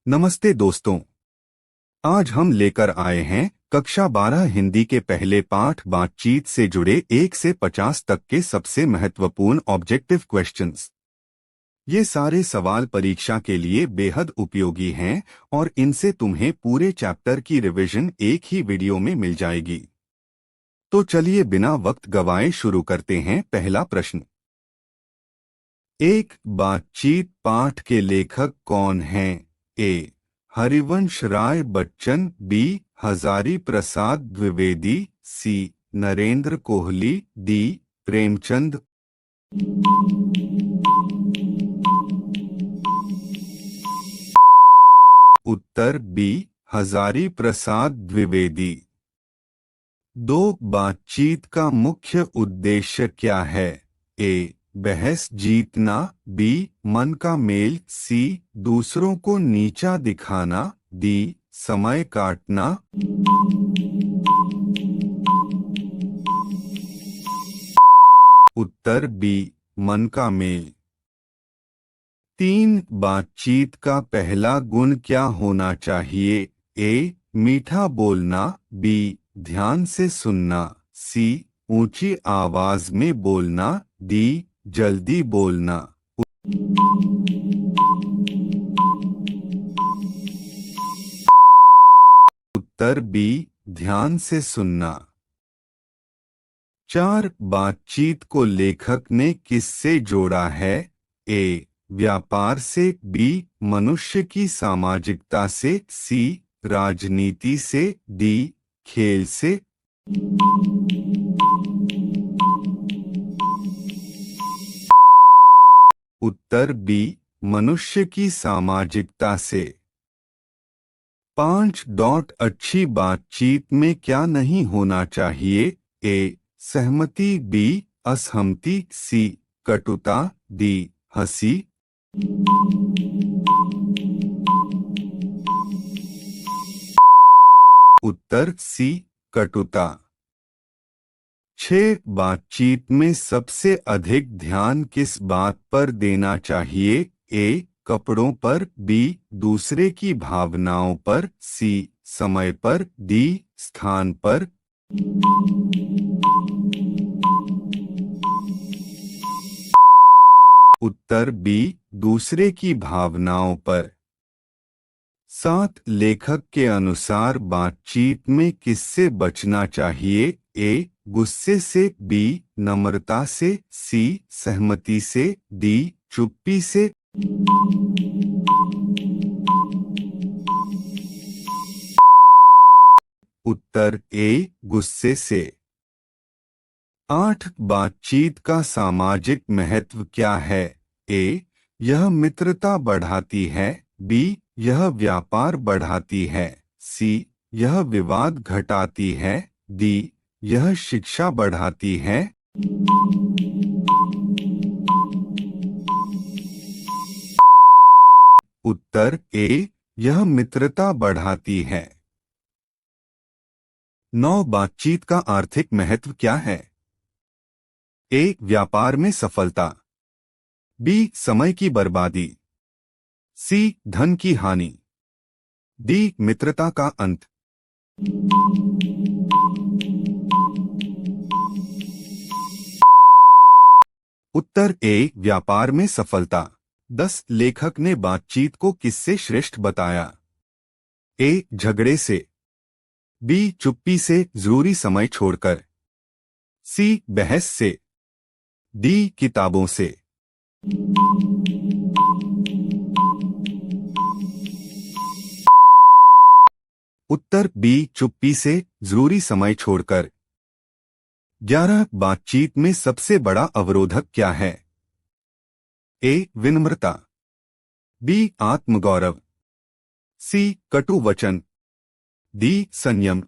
नमस्ते दोस्तों। आज हम लेकर आए हैं कक्षा 12 हिंदी के पहले पाठ बातचीत से जुड़े 1 से 50 तक के सबसे महत्वपूर्ण ऑब्जेक्टिव क्वेश्चंस। ये सारे सवाल परीक्षा के लिए बेहद उपयोगी हैं और इनसे तुम्हें पूरे चैप्टर की रिवीजन एक ही वीडियो में मिल जाएगी। तो चलिए बिना वक्त गवाए शुरू करते हैं। पहला प्रश्न। एक बातचीत पाठ के लेखक कौन हैं? ए. हरिवंश राय बच्चन, बी. हजारी प्रसाद द्विवेदी, सी. नरेंद्र कोहली, डी. प्रेमचंद। उत्तर बी. हजारी प्रसाद द्विवेदी। दो बातचीत का मुख्य उद्देश्य क्या है? ए. बहस जीतना, बी. मन का मेल, सी. दूसरों को नीचा दिखाना, डी. समय काटना। उत्तर बी. मन का मेल। तीन बातचीत का पहला गुण क्या होना चाहिए? ए. मीठा बोलना, बी. ध्यान से सुनना, सी. ऊंची आवाज में बोलना, डी. जल्दी बोलना। उत्तर बी. ध्यान से सुनना। चार बातचीत को लेखक ने किससे जोड़ा है? ए. व्यापार से, बी. मनुष्य की सामाजिकता से, सी. राजनीति से, डी. खेल से। उत्तर बी. मनुष्य की सामाजिकता से। 5. अच्छी बातचीत में क्या नहीं होना चाहिए? ए. सहमति, बी. असहमति, सी. कटुता, डी. हंसी। उत्तर सी. कटुता। 6. बातचीत में सबसे अधिक ध्यान किस बात पर देना चाहिए? ए. कपड़ों पर, बी. दूसरे की भावनाओं पर, सी. समय पर, डी. स्थान पर। उत्तर बी. दूसरे की भावनाओं पर। 7. लेखक के अनुसार बातचीत में किससे बचना चाहिए? ए. गुस्से से, बी. नम्रता से, सी. सहमति से, डी. चुप्पी से। उत्तर ए. गुस्से से। 8. बातचीत का सामाजिक महत्व क्या है? ए. यह मित्रता बढ़ाती है, बी. यह व्यापार बढ़ाती है, सी. यह विवाद घटाती है, डी. यह शिक्षा बढ़ाती है। उत्तर ए. यह मित्रता बढ़ाती है। 9. बातचीत का आर्थिक महत्व क्या है? ए. व्यापार में सफलता, बी. समय की बर्बादी, सी. धन की हानि, डी. मित्रता का अंत। उत्तर ए. व्यापार में सफलता। 10. लेखक ने बातचीत को किससे श्रेष्ठ बताया? ए. झगड़े से, बी. चुप्पी से जरूरी समय छोड़कर, सी. बहस से, डी. किताबों से। उत्तर बी. चुप्पी से जरूरी समय छोड़कर। 11. बातचीत में सबसे बड़ा अवरोधक क्या है? ए. विनम्रता, बी. आत्मगौरव, सी. कटु वचन, डी. संयम।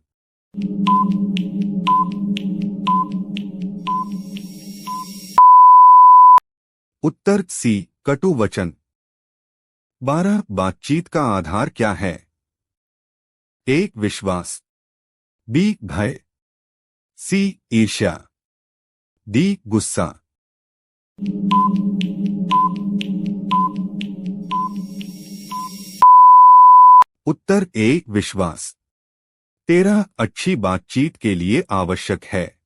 उत्तर सी. कटु वचन। 12. बातचीत का आधार क्या है? ए. विश्वास, बी. भय, सी. ईर्ष्या, डी. गुस्सा। उत्तर ए विश्वास। 13 अच्छी बातचीत के लिए आवश्यक है।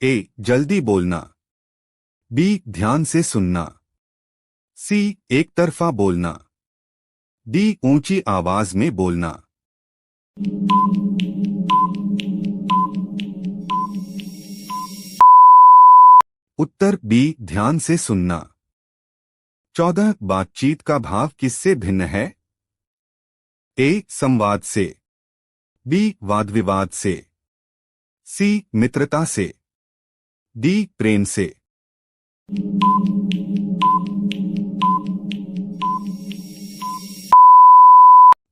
ए जल्दी बोलना, बी ध्यान से सुनना, सी एक तरफा बोलना, डी ऊंची आवाज में बोलना। उत्तर बी ध्यान से सुनना। 14 बातचीत का भाव किससे भिन्न है? ए संवाद से, बी वाद विवाद से, सी मित्रता से, डी प्रेम से।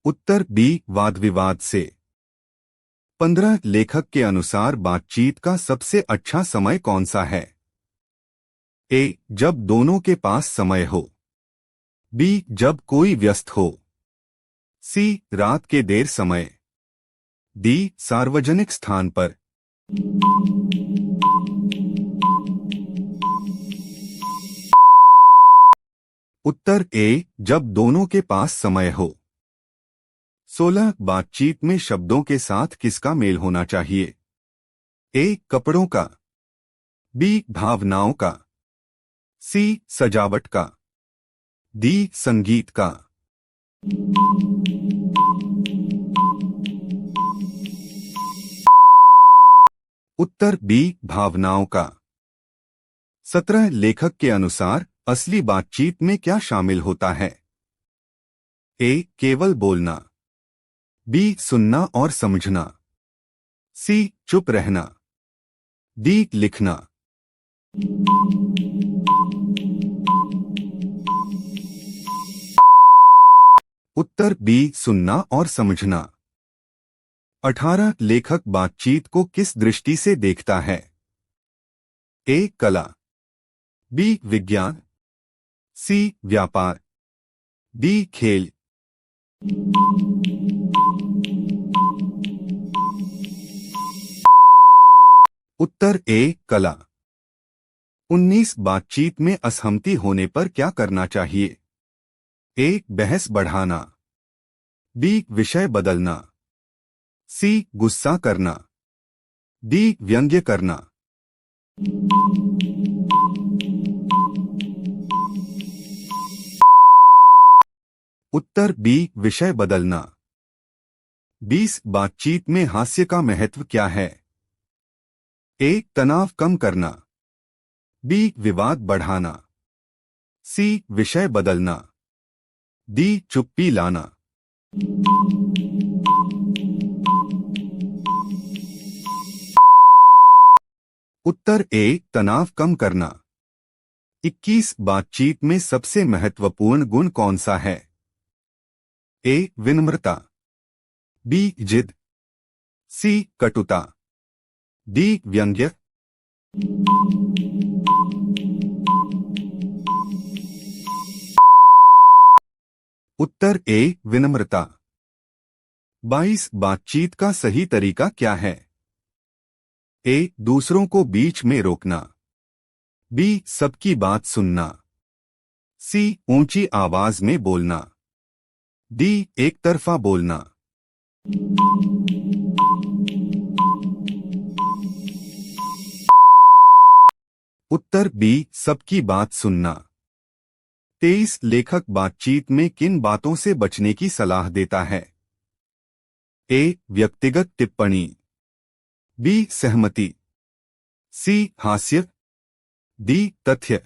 उत्तर बी वाद विवाद से। 15 लेखक के अनुसार बातचीत का सबसे अच्छा समय कौन सा है? ए जब दोनों के पास समय हो, बी जब कोई व्यस्त हो, सी रात के देर समय, डी सार्वजनिक स्थान पर। उत्तर ए जब दोनों के पास समय हो। 16 बातचीत में शब्दों के साथ किसका मेल होना चाहिए? ए कपड़ों का, बी भावनाओं का, सी सजावट का, डी संगीत का। उत्तर बी भावनाओं का। 17 लेखक के अनुसार असली बातचीत में क्या शामिल होता है? ए केवल बोलना, बी सुनना और समझना, सी चुप रहना, डी लिखना। उत्तर बी सुनना और समझना। 18 लेखक बातचीत को किस दृष्टि से देखता है? ए कला, बी विज्ञान, सी व्यापार, डी खेल। उत्तर ए कला। 19 बातचीत में असहमति होने पर क्या करना चाहिए? ए बहस बढ़ाना, बी विषय बदलना, सी गुस्सा करना, डी व्यंग्य करना। उत्तर बी विषय बदलना। 20 बातचीत में हास्य का महत्व क्या है? ए तनाव कम करना, बी विवाद बढ़ाना, सी विषय बदलना, डी चुप्पी लाना। उत्तर ए तनाव कम करना। 21 बातचीत में सबसे महत्वपूर्ण गुण कौन सा है? ए विनम्रता, बी जिद, सी कटुता, डी व्यंग्य। उत्तर ए विनम्रता। 22 बातचीत का सही तरीका क्या है? ए दूसरों को बीच में रोकना, बी सबकी बात सुनना, सी ऊंची आवाज में बोलना, डी एक तरफा बोलना। उत्तर बी सबकी बात सुनना। 23 लेखक बातचीत में किन बातों से बचने की सलाह देता है? ए व्यक्तिगत टिप्पणी, बी सहमति, सी हास्य, डी तथ्य।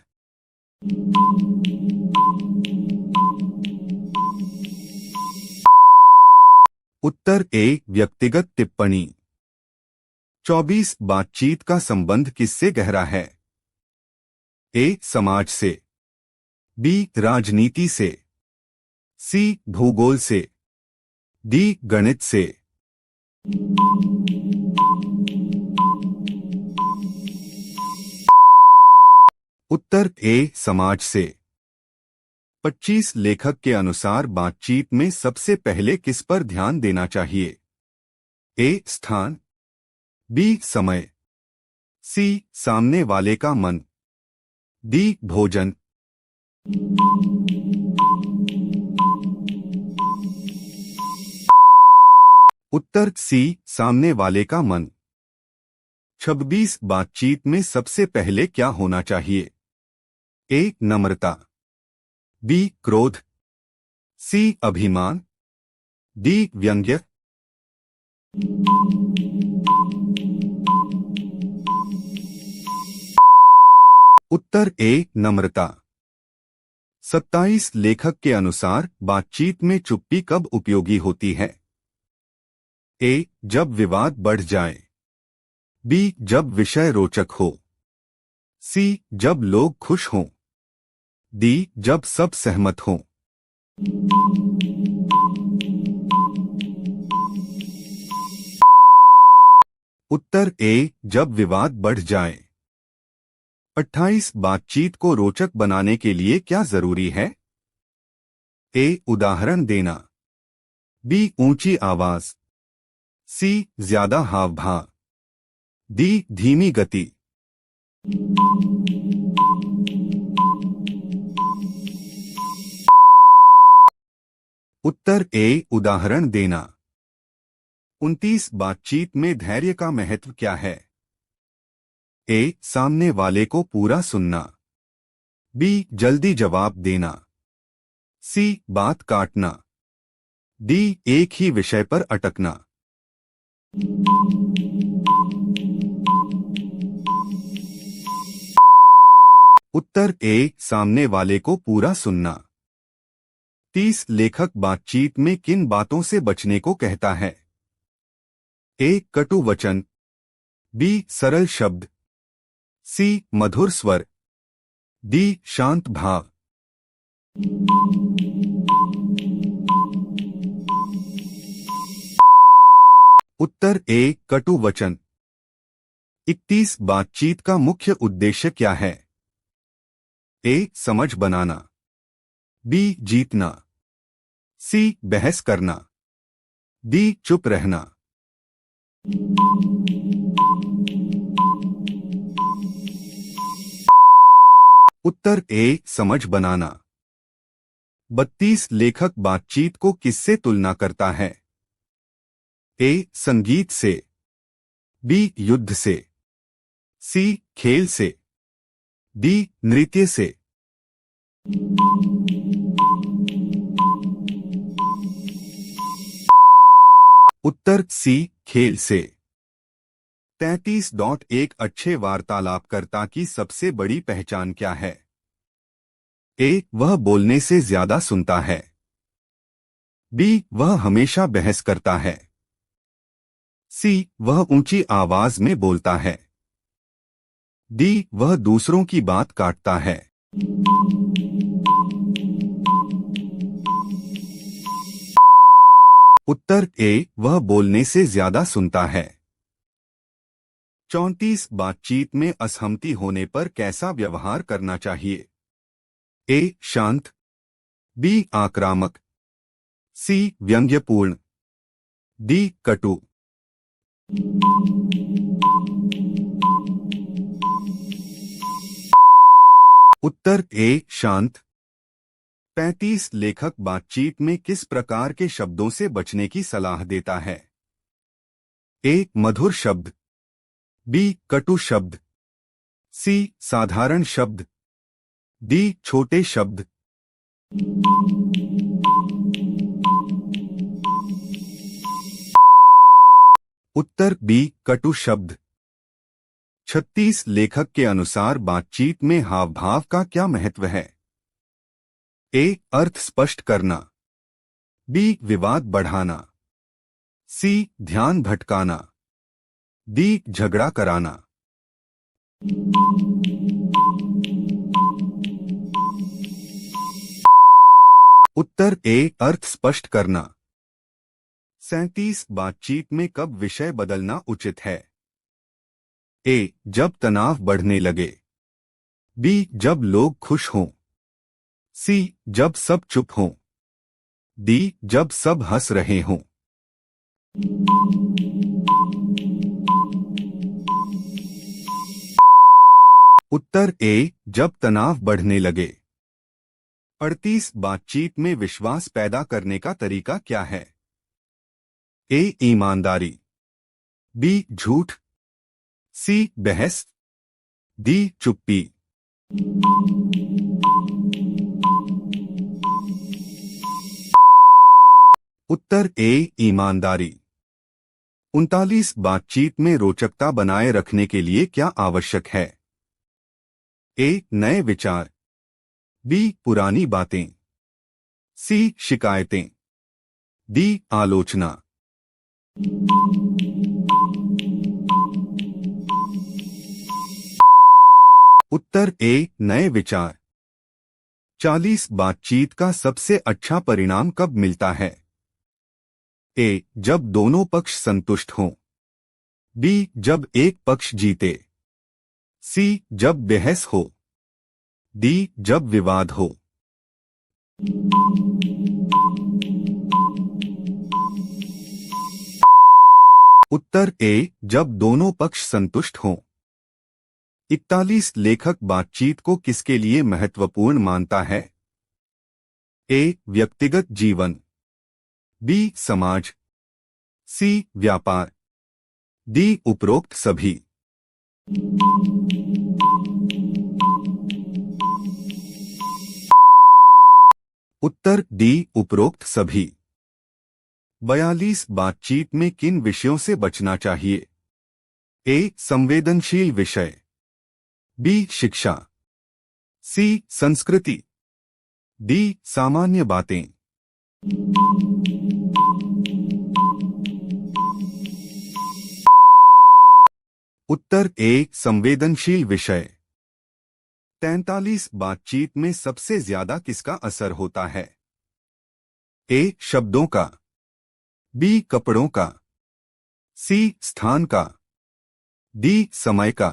उत्तर ए व्यक्तिगत टिप्पणी। 24 बातचीत का संबंध किससे गहरा है? ए समाज से, बी राजनीति से, सी भूगोल से, डी गणित से। उत्तर ए समाज से। 25 लेखक के अनुसार बातचीत में सबसे पहले किस पर ध्यान देना चाहिए? ए स्थान, बी समय, सी सामने वाले का मन, डी भोजन। उत्तर सी, सामने वाले का मन। 26 बातचीत में सबसे पहले क्या होना चाहिए? ए, नम्रता। बी, क्रोध। सी, अभिमान। डी, व्यंग्य। उत्तर ए, नम्रता। 27 लेखक के अनुसार बातचीत में चुप्पी कब उपयोगी होती है? ए, जब विवाद बढ़ जाए। बी, जब विषय रोचक हो। सी, जब लोग खुश हों। डी, जब सब सहमत हों। उत्तर ए, जब विवाद बढ़ जाए। 28 बातचीत को रोचक बनाने के लिए क्या जरूरी है? ए, उदाहरण देना। बी, ऊंची आवाज। सी, ज्यादा हाव भाव। डी, धीमी गति। उत्तर ए, उदाहरण देना। 29 बातचीत में धैर्य का महत्व क्या है? ए, सामने वाले को पूरा सुनना। बी, जल्दी जवाब देना। सी, बात काटना। डी, एक ही विषय पर अटकना। उत्तर ए, सामने वाले को पूरा सुनना। 30 लेखक बातचीत में किन बातों से बचने को कहता है? ए, कटु वचन। बी, सरल शब्द। सी, मधुर स्वर। डी, शांत भाव। उत्तर ए, कटु वचन। 31 बातचीत का मुख्य उद्देश्य क्या है? ए, समझ बनाना। बी, जीतना। सी, बहस करना। डी, चुप रहना। उत्तर ए, समझ बनाना। 32 लेखक बातचीत को किससे तुलना करता है? ए, संगीत से। बी, युद्ध से। सी, खेल से। डी, नृत्य से। उत्तर सी, खेल से। 33 एक अच्छे वार्तालापकर्ता की सबसे बड़ी पहचान क्या है? ए, वह बोलने से ज्यादा सुनता है। बी, वह हमेशा बहस करता है। सी, वह ऊंची आवाज में बोलता है। डी, वह दूसरों की बात काटता है। उत्तर ए, वह बोलने से ज्यादा सुनता है। 34 बातचीत में असहमति होने पर कैसा व्यवहार करना चाहिए? ए, शांत। बी, आक्रामक। सी, व्यंग्यपूर्ण। डी, कटु। उत्तर ए, शांत। 35 लेखक बातचीत में किस प्रकार के शब्दों से बचने की सलाह देता है? ए, मधुर शब्द। बी, कटु शब्द। सी, साधारण शब्द। डी, छोटे शब्द। उत्तर बी, कटु शब्द। 36 लेखक के अनुसार बातचीत में हाव भाव का क्या महत्व है? ए, अर्थ स्पष्ट करना। बी, विवाद बढ़ाना। सी, ध्यान भटकाना। डी, झगड़ा कराना। उत्तर ए, अर्थ स्पष्ट करना। 37 बातचीत में कब विषय बदलना उचित है? ए, जब तनाव बढ़ने लगे। बी, जब लोग खुश हों। सी, जब सब चुप हों। डी, जब सब हंस रहे हों। उत्तर ए, जब तनाव बढ़ने लगे। 38 बातचीत में विश्वास पैदा करने का तरीका क्या है? ए ईमानदारी, बी झूठ, सी बहस, डी चुप्पी। उत्तर ए ईमानदारी। 39 बातचीत में रोचकता बनाए रखने के लिए क्या आवश्यक है? ए नए विचार, बी पुरानी बातें, सी शिकायतें, डी आलोचना। उत्तर ए नए विचार। 40 बातचीत का सबसे अच्छा परिणाम कब मिलता है? ए जब दोनों पक्ष संतुष्ट हों, बी जब एक पक्ष जीते, सी जब बहस हो, डी जब विवाद हो। उत्तर ए जब दोनों पक्ष संतुष्ट हों। 41 लेखक बातचीत को किसके लिए महत्वपूर्ण मानता है? ए व्यक्तिगत जीवन, बी समाज, सी व्यापार, डी उपरोक्त सभी। उत्तर डी उपरोक्त सभी। 42 बातचीत में किन विषयों से बचना चाहिए? ए संवेदनशील विषय, बी शिक्षा, सी संस्कृति, डी सामान्य बातें। उत्तर ए संवेदनशील विषय। 43 बातचीत में सबसे ज्यादा किसका असर होता है? ए शब्दों का, बी कपड़ों का, सी स्थान का, डी समय का।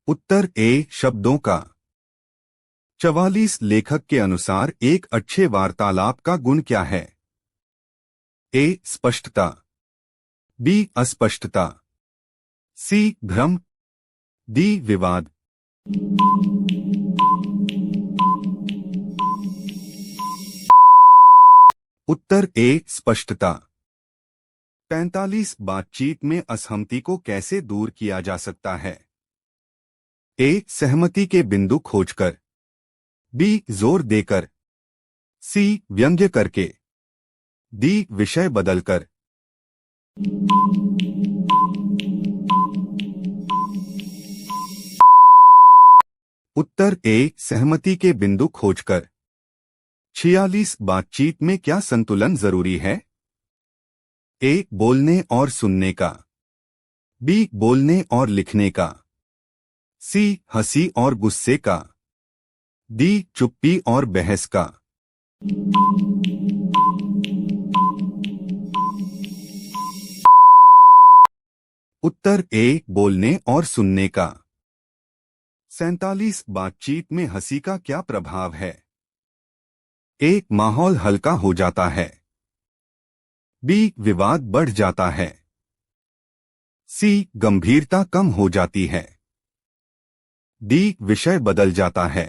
उत्तर ए शब्दों का। 44 लेखक के अनुसार एक अच्छे वार्तालाप का गुण क्या है? ए स्पष्टता, बी अस्पष्टता, सी भ्रम, डी विवाद। उत्तर ए स्पष्टता। 45 बातचीत में असहमति को कैसे दूर किया जा सकता है? ए सहमति के बिंदु खोजकर, बी जोर देकर, सी व्यंग्य करके, डी विषय बदलकर। उत्तर ए सहमति के बिंदु खोजकर। 46 बातचीत में क्या संतुलन जरूरी है? ए बोलने और सुनने का, बी बोलने और लिखने का, सी हंसी और गुस्से का, डी चुप्पी और बहस का। उत्तर ए बोलने और सुनने का। 47 बातचीत में हंसी का क्या प्रभाव है? ए माहौल हल्का हो जाता है, बी विवाद बढ़ जाता है, सी गंभीरता कम हो जाती है, डी विषय बदल जाता है।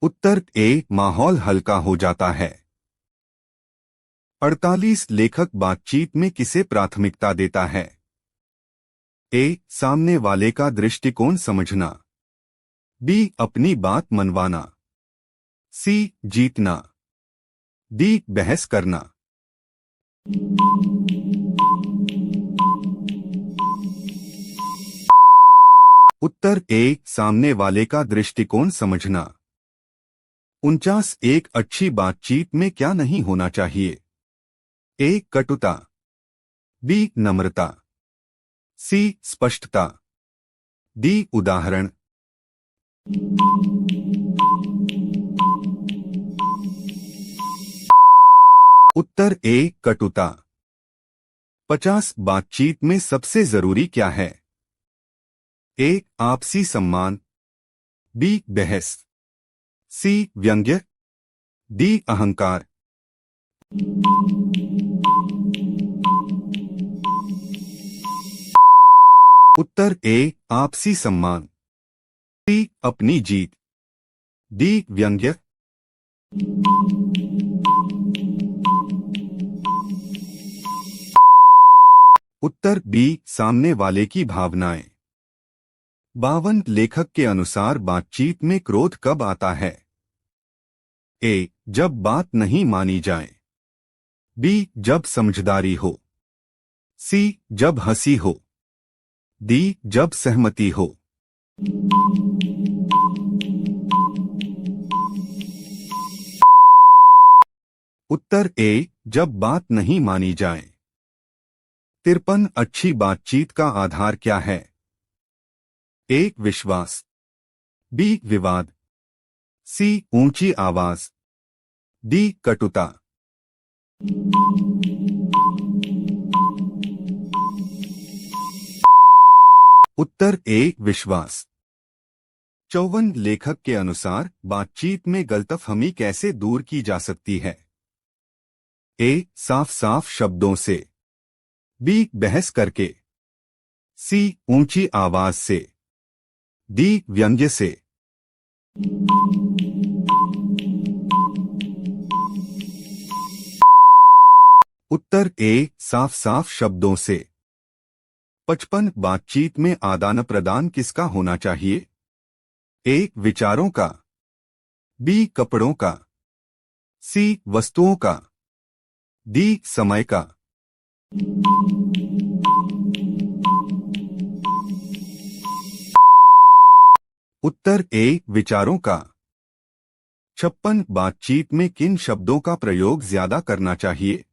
उत्तर ए माहौल हल्का हो जाता है। 48 लेखक बातचीत में किसे प्राथमिकता देता है? ए सामने वाले का दृष्टिकोण समझना, बी अपनी बात मनवाना, सी जीतना, डी बहस करना। उत्तर ए सामने वाले का दृष्टिकोण समझना। 49 एक अच्छी बातचीत में क्या नहीं होना चाहिए? ए कटुता, बी नम्रता, सी स्पष्टता, डी उदाहरण। उत्तर ए कटुता। 50 बातचीत में सबसे जरूरी क्या है? ए आपसी सम्मान, बी बहस, सी व्यंग्य, डी अहंकार। उत्तर ए आपसी सम्मान, सी अपनी जीत, डी व्यंग्य। उत्तर बी सामने वाले की भावनाएं। 52 लेखक के अनुसार बातचीत में क्रोध कब आता है? ए जब बात नहीं मानी जाए, बी जब समझदारी हो, सी जब हंसी हो, डी जब सहमति हो। उत्तर ए जब बात नहीं मानी जाए। 53 अच्छी बातचीत का आधार क्या है? ए विश्वास, बी विवाद, सी ऊंची आवाज, डी कटुता। उत्तर ए विश्वास। 54 लेखक के अनुसार बातचीत में गलतफहमी कैसे दूर की जा सकती है? ए साफ साफ शब्दों से, बी बहस करके, सी ऊंची आवाज से, डी व्यंग्य से। उत्तर ए साफ साफ शब्दों से। 55 बातचीत में आदान प्रदान किसका होना चाहिए? ए विचारों का, बी कपड़ों का, सी वस्तुओं का, डी समय का। उत्तर ए विचारों का। 56 बातचीत में किन शब्दों का प्रयोग ज्यादा करना चाहिए?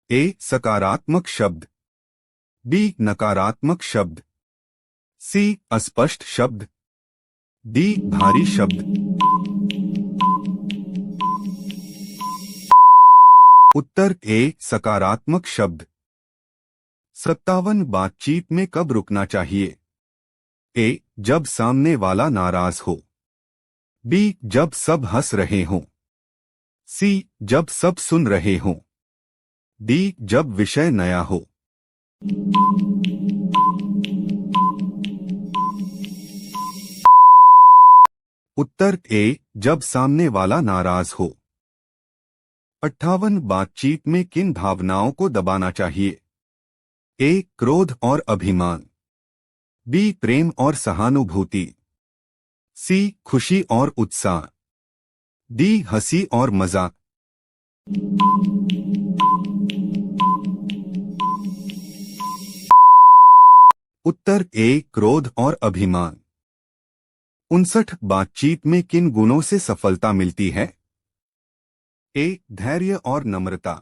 ए सकारात्मक शब्द, बी नकारात्मक शब्द, सी अस्पष्ट शब्द, डी भारी शब्द। उत्तर ए सकारात्मक शब्द। 57 बातचीत में कब रुकना चाहिए? ए जब सामने वाला नाराज हो, बी जब सब हंस रहे हों, सी जब सब सुन रहे हों, डी जब विषय नया हो। उत्तर ए जब सामने वाला नाराज हो। 58 बातचीत में किन भावनाओं को दबाना चाहिए? ए क्रोध और अभिमान, बी प्रेम और सहानुभूति, सी खुशी और उत्साह, डी हंसी और मजाक। उत्तर ए क्रोध और अभिमान। 59 बातचीत में किन गुणों से सफलता मिलती है? ए धैर्य और नम्रता,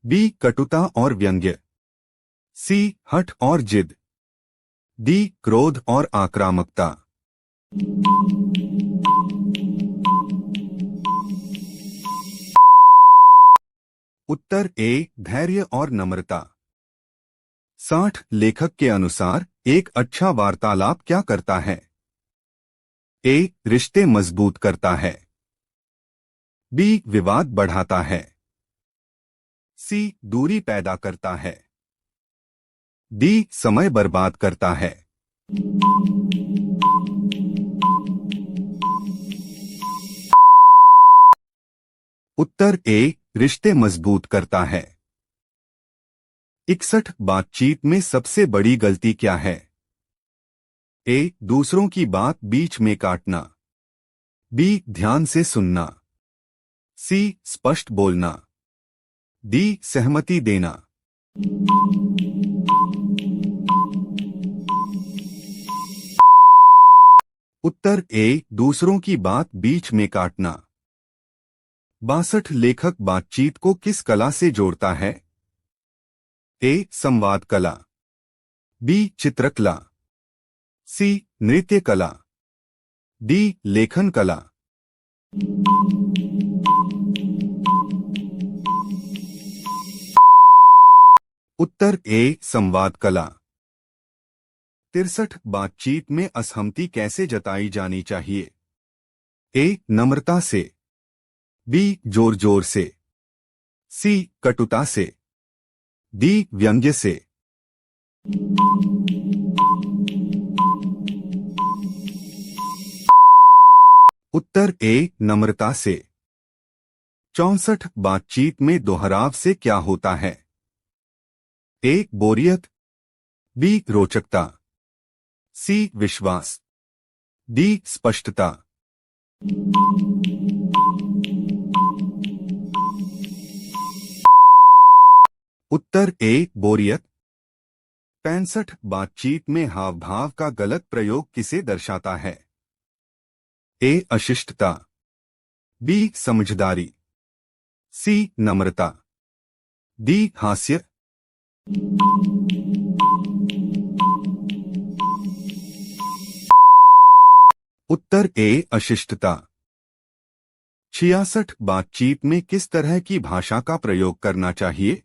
बी कटुता और व्यंग्य, सी हठ और जिद, डी क्रोध और आक्रामकता। उत्तर ए धैर्य और नम्रता। 60 लेखक के अनुसार एक अच्छा वार्तालाप क्या करता है? ए रिश्ते मजबूत करता है, बी विवाद बढ़ाता है, सी दूरी पैदा करता है, डी समय बर्बाद करता है। उत्तर ए रिश्ते मजबूत करता है। 61 बातचीत में सबसे बड़ी गलती क्या है? ए दूसरों की बात बीच में काटना, बी ध्यान से सुनना, सी स्पष्ट बोलना, डी सहमति देना। उत्तर ए दूसरों की बात बीच में काटना। 62 लेखक बातचीत को किस कला से जोड़ता है? ए संवाद कला, बी चित्रकला, सी नृत्य कला, डी लेखन कला। उत्तर ए संवाद कला। 63 बातचीत में असहमति कैसे जताई जानी चाहिए? ए नम्रता से, बी जोर जोर से, सी कटुता से, डी व्यंग्य से। उत्तर ए नम्रता से। 64 बातचीत में दोहराव से क्या होता है? ए बोरियत, बी रोचकता, सी विश्वास, डी स्पष्टता। उत्तर ए बोरियत। 65 बातचीत में हाव भाव का गलत प्रयोग किसे दर्शाता है? ए अशिष्टता, बी समझदारी, सी नम्रता, डी हास्य। उत्तर ए अशिष्टता। 66 बातचीत में किस तरह की भाषा का प्रयोग करना चाहिए?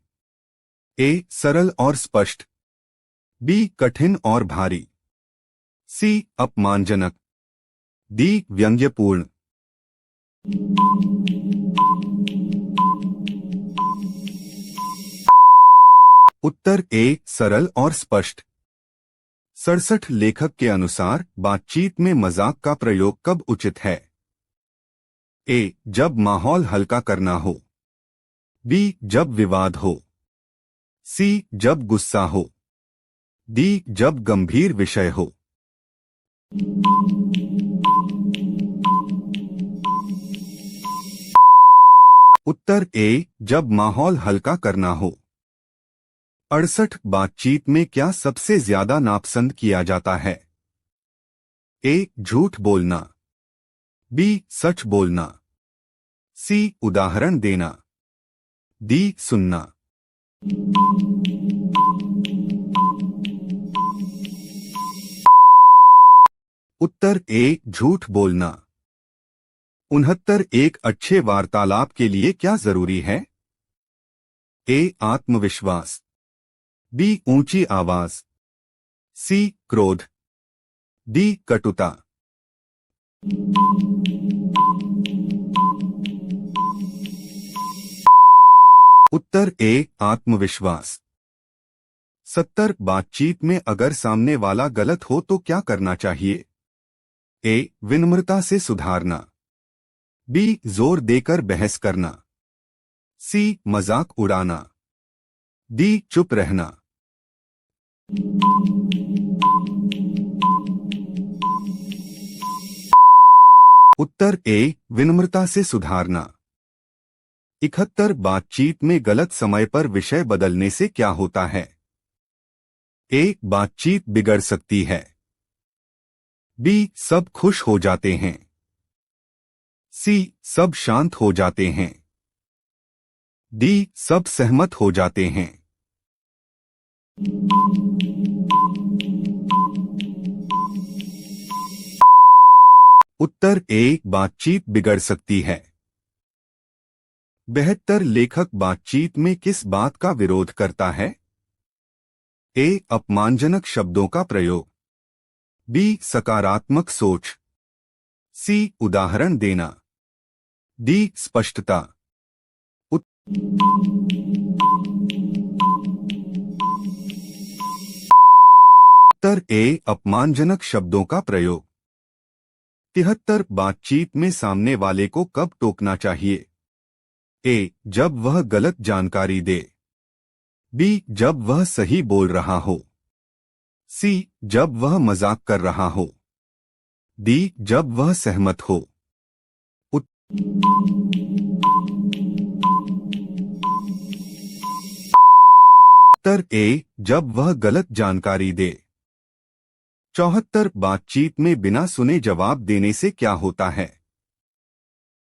ए सरल और स्पष्ट, बी कठिन और भारी, सी अपमानजनक, डी व्यंग्यपूर्ण। उत्तर ए सरल और स्पष्ट। 67 लेखक के अनुसार बातचीत में मजाक का प्रयोग कब उचित है? ए जब माहौल हल्का करना हो, बी जब विवाद हो, सी जब गुस्सा हो, डी जब गंभीर विषय हो। उत्तर ए जब माहौल हल्का करना हो। 68 बातचीत में क्या सबसे ज्यादा नापसंद किया जाता है? ए झूठ बोलना, बी सच बोलना, सी उदाहरण देना, डी सुनना। उत्तर ए झूठ बोलना। 69 एक अच्छे वार्तालाप के लिए क्या जरूरी है? ए आत्मविश्वास, बी ऊंची आवाज, सी क्रोध, डी कटुता। उत्तर ए आत्मविश्वास। 70 बातचीत में अगर सामने वाला गलत हो तो क्या करना चाहिए? ए विनम्रता से सुधारना, बी जोर देकर बहस करना, सी मजाक उड़ाना, डी चुप रहना। उत्तर ए विनम्रता से सुधारना। 71 बातचीत में गलत समय पर विषय बदलने से क्या होता है? ए बातचीत बिगड़ सकती है, बी सब खुश हो जाते हैं, सी सब शांत हो जाते हैं, डी सब सहमत हो जाते हैं। उत्तर ए बातचीत बिगड़ सकती है। 72 लेखक बातचीत में किस बात का विरोध करता है? ए अपमानजनक शब्दों का प्रयोग, बी सकारात्मक सोच, सी उदाहरण देना, डी स्पष्टता। उत्तर ए अपमानजनक शब्दों का प्रयोग। 73 बातचीत में सामने वाले को कब टोकना चाहिए? ए जब वह गलत जानकारी दे, बी जब वह सही बोल रहा हो, सी जब वह मजाक कर रहा हो, डी जब वह सहमत हो। उत्तर ए जब वह गलत जानकारी दे। 74 बातचीत में बिना सुने जवाब देने से क्या होता है?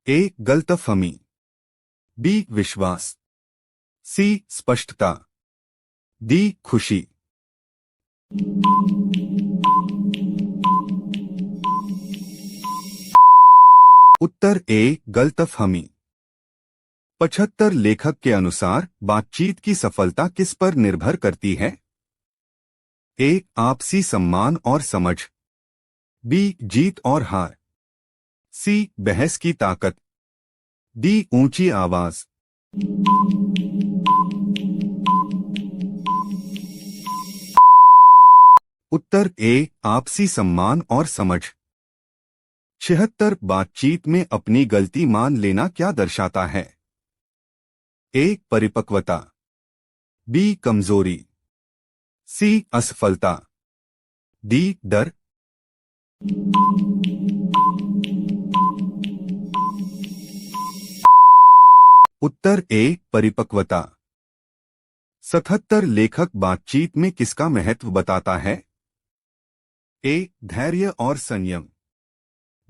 ए गलतफहमी, बी विश्वास, सी स्पष्टता, डी खुशी। उत्तर ए गलतफहमी। 75 लेखक के अनुसार बातचीत की सफलता किस पर निर्भर करती है? ए आपसी सम्मान और समझ, बी जीत और हार, सी बहस की ताकत, डी ऊंची आवाज। उत्तर ए आपसी सम्मान और समझ। 76 बातचीत में अपनी गलती मान लेना क्या दर्शाता है? ए परिपक्वता, बी कमजोरी, सी असफलता, डी डर। उत्तर ए परिपक्वता। 77 लेखक बातचीत में किसका महत्व बताता है? ए धैर्य और संयम,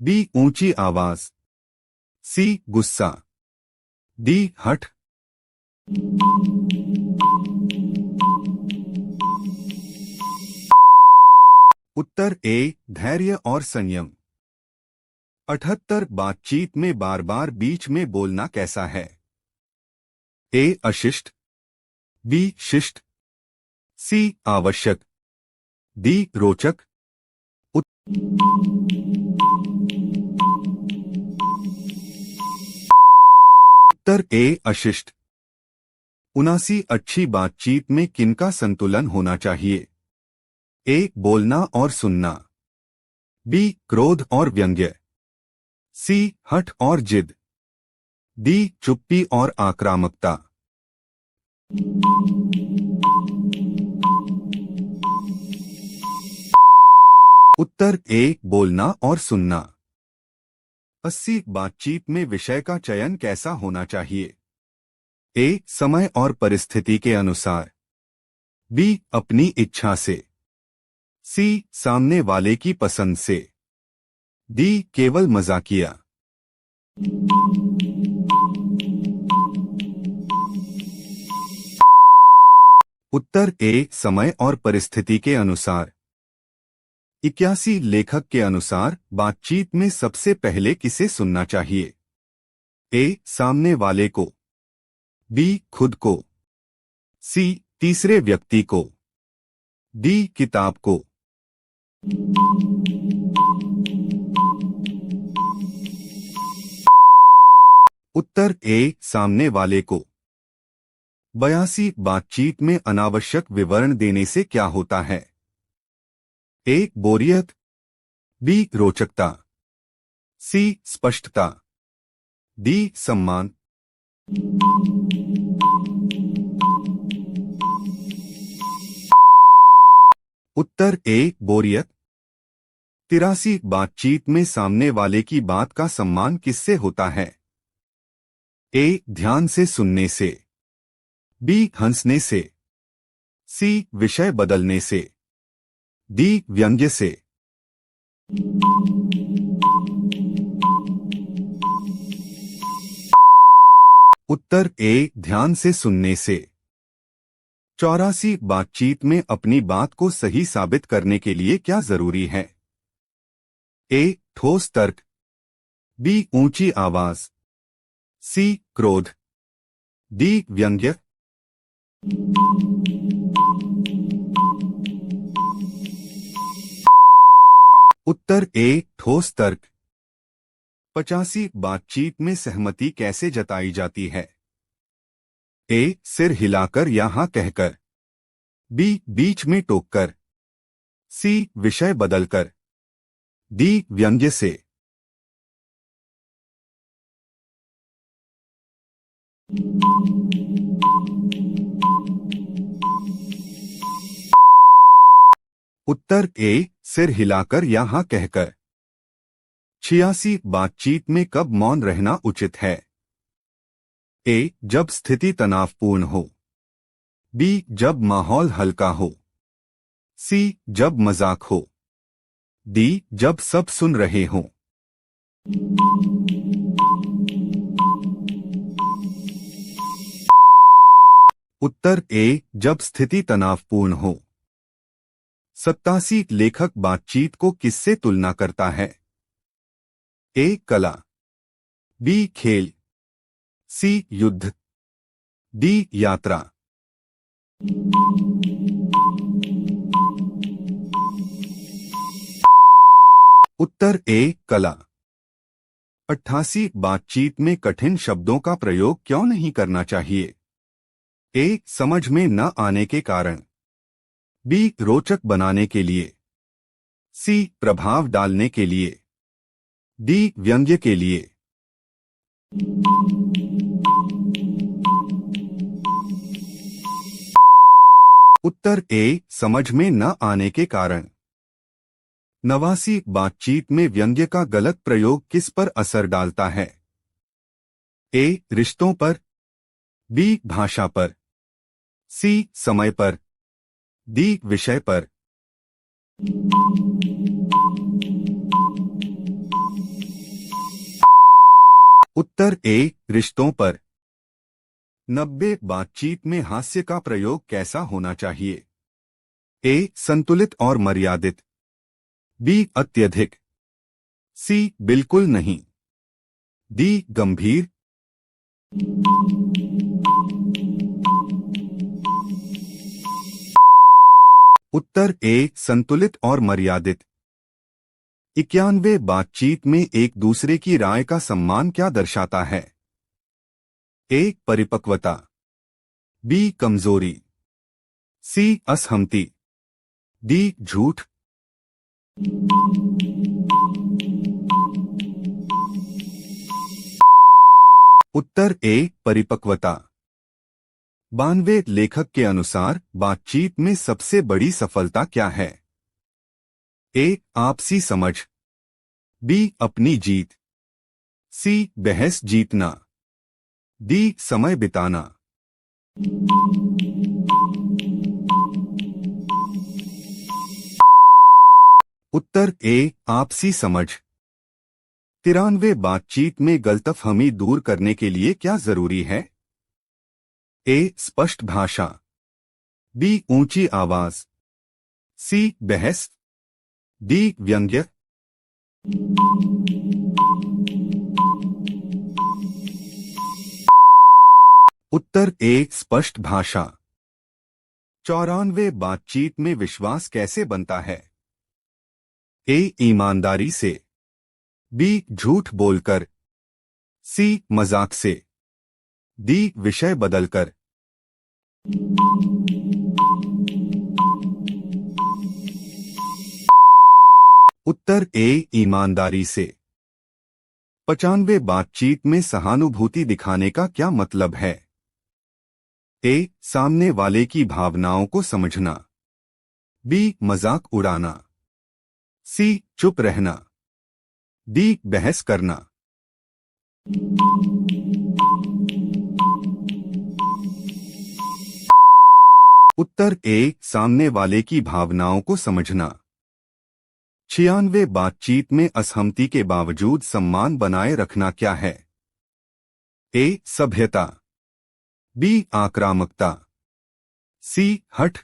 बी ऊंची आवाज, सी गुस्सा, डी हठ। उत्तर ए धैर्य और संयम। 78 बातचीत में बार बार बीच में बोलना कैसा है? ए अशिष्ट, बी शिष्ट, सी आवश्यक, डी रोचक। उत्तर ए अशिष्ट। 79 अच्छी बातचीत में किनका संतुलन होना चाहिए? ए बोलना और सुनना, बी क्रोध और व्यंग्य, सी हठ और जिद, डी चुप्पी और आक्रामकता। उत्तर ए बोलना और सुनना। 80 बातचीत में विषय का चयन कैसा होना चाहिए? ए समय और परिस्थिति के अनुसार, बी अपनी इच्छा से, सी सामने वाले की पसंद से, डी केवल मजाकिया। उत्तर ए समय और परिस्थिति के अनुसार। 81 लेखक के अनुसार बातचीत में सबसे पहले किसे सुनना चाहिए? ए सामने वाले को, बी खुद को, सी तीसरे व्यक्ति को, डी किताब को। उत्तर ए सामने वाले को। 82 बातचीत में अनावश्यक विवरण देने से क्या होता है? ए बोरियत, बी रोचकता, सी स्पष्टता, डी सम्मान। उत्तर ए बोरियत। 83 बातचीत में सामने वाले की बात का सम्मान किससे होता है? ए ध्यान से सुनने से, बी हंसने से, सी विषय बदलने से, डी व्यंग्य से। उत्तर ए ध्यान से सुनने से। 84 बातचीत में अपनी बात को सही साबित करने के लिए क्या जरूरी है? ए ठोस तर्क, बी ऊंची आवाज, सी क्रोध, डी व्यंग्य। उत्तर ए ठोस तर्क। 85 बातचीत में सहमति कैसे जताई जाती है? ए सिर हिलाकर या हाँ कहकर, बी बीच में टोककर, सी विषय बदलकर, डी व्यंग्य से। उत्तर ए सिर हिलाकर या हाँ कहकर। 86 बातचीत में कब मौन रहना उचित है? ए जब स्थिति तनावपूर्ण हो, बी जब माहौल हल्का हो, सी जब मजाक हो, डी जब सब सुन रहे हों। उत्तर ए जब स्थिति तनावपूर्ण हो। 87 लेखक बातचीत को किससे तुलना करता है? ए कला, बी खेल, सी युद्ध, डी यात्रा। उत्तर ए कला। 88 बातचीत में कठिन शब्दों का प्रयोग क्यों नहीं करना चाहिए? ए समझ में न आने के कारण, बी रोचक बनाने के लिए, सी प्रभाव डालने के लिए, डी व्यंग्य के लिए। उत्तर ए समझ में न आने के कारण। नवासी बातचीत में व्यंग्य का गलत प्रयोग किस पर असर डालता है? ए रिश्तों पर, बी भाषा पर, सी समय पर, डी विषय पर। उत्तर ए रिश्तों पर। 90 बातचीत में हास्य का प्रयोग कैसा होना चाहिए? ए संतुलित और मर्यादित, बी अत्यधिक, सी बिल्कुल नहीं, डी गंभीर। उत्तर ए संतुलित और मर्यादित। 91 बातचीत में एक दूसरे की राय का सम्मान क्या दर्शाता है? ए परिपक्वता, बी कमजोरी, सी असहमति, डी झूठ। उत्तर ए परिपक्वता। 92 लेखक के अनुसार बातचीत में सबसे बड़ी सफलता क्या है? ए आपसी समझ, बी अपनी जीत, सी बहस जीतना, डी समय बिताना। उत्तर ए आपसी समझ। 93 बातचीत में गलतफहमी दूर करने के लिए क्या जरूरी है? ए स्पष्ट भाषा, बी ऊंची आवाज, सी बहस, डी व्यंग्य। उत्तर ए स्पष्ट भाषा। 94 बातचीत में विश्वास कैसे बनता है? ए ईमानदारी से, बी झूठ बोलकर, सी मजाक से, डी विषय बदलकर। उत्तर ए ईमानदारी से। 95 बातचीत में सहानुभूति दिखाने का क्या मतलब है? ए सामने वाले की भावनाओं को समझना, बी मजाक उड़ाना, सी चुप रहना, डी बहस करना। उत्तर ए सामने वाले की भावनाओं को समझना। 96 बातचीत में असहमति के बावजूद सम्मान बनाए रखना क्या है? ए सभ्यता, बी आक्रामकता, सी हठ,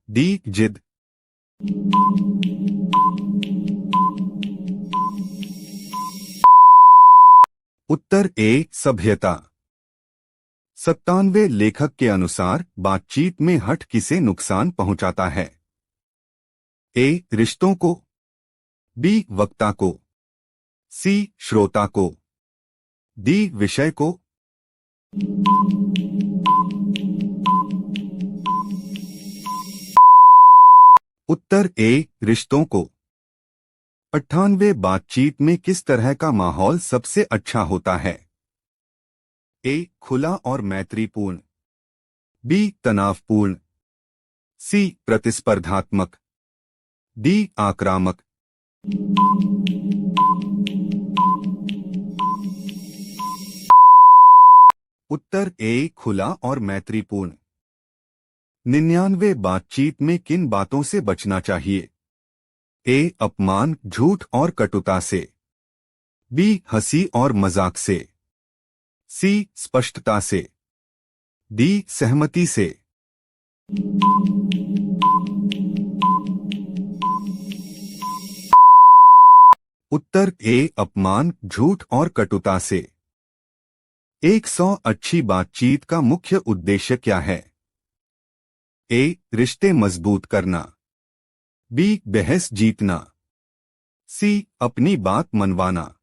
डी जिद। उत्तर ए सभ्यता। 97 लेखक के अनुसार बातचीत में हठ किसे नुकसान पहुंचाता है? ए रिश्तों को, बी वक्ता को, सी श्रोता को, डी विषय को। उत्तर ए रिश्तों को। 98 बातचीत में किस तरह का माहौल सबसे अच्छा होता है? ए खुला और मैत्रीपूर्ण, बी तनावपूर्ण, सी प्रतिस्पर्धात्मक, डी आक्रामक। उत्तर ए खुला और मैत्रीपूर्ण। 99 बातचीत में किन बातों से बचना चाहिए? ए अपमान, झूठ और कटुता से, बी हंसी और मजाक से, सी स्पष्टता से, डी सहमति से। उत्तर ए अपमान, झूठ और कटुता से। 100 अच्छी बातचीत का मुख्य उद्देश्य क्या है? ए रिश्ते मजबूत करना, बी बहस जीतना, सी अपनी बात मनवाना,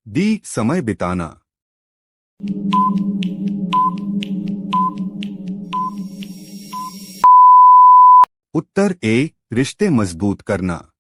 डी समय बिताना। उत्तर ए, रिश्ते मजबूत करना।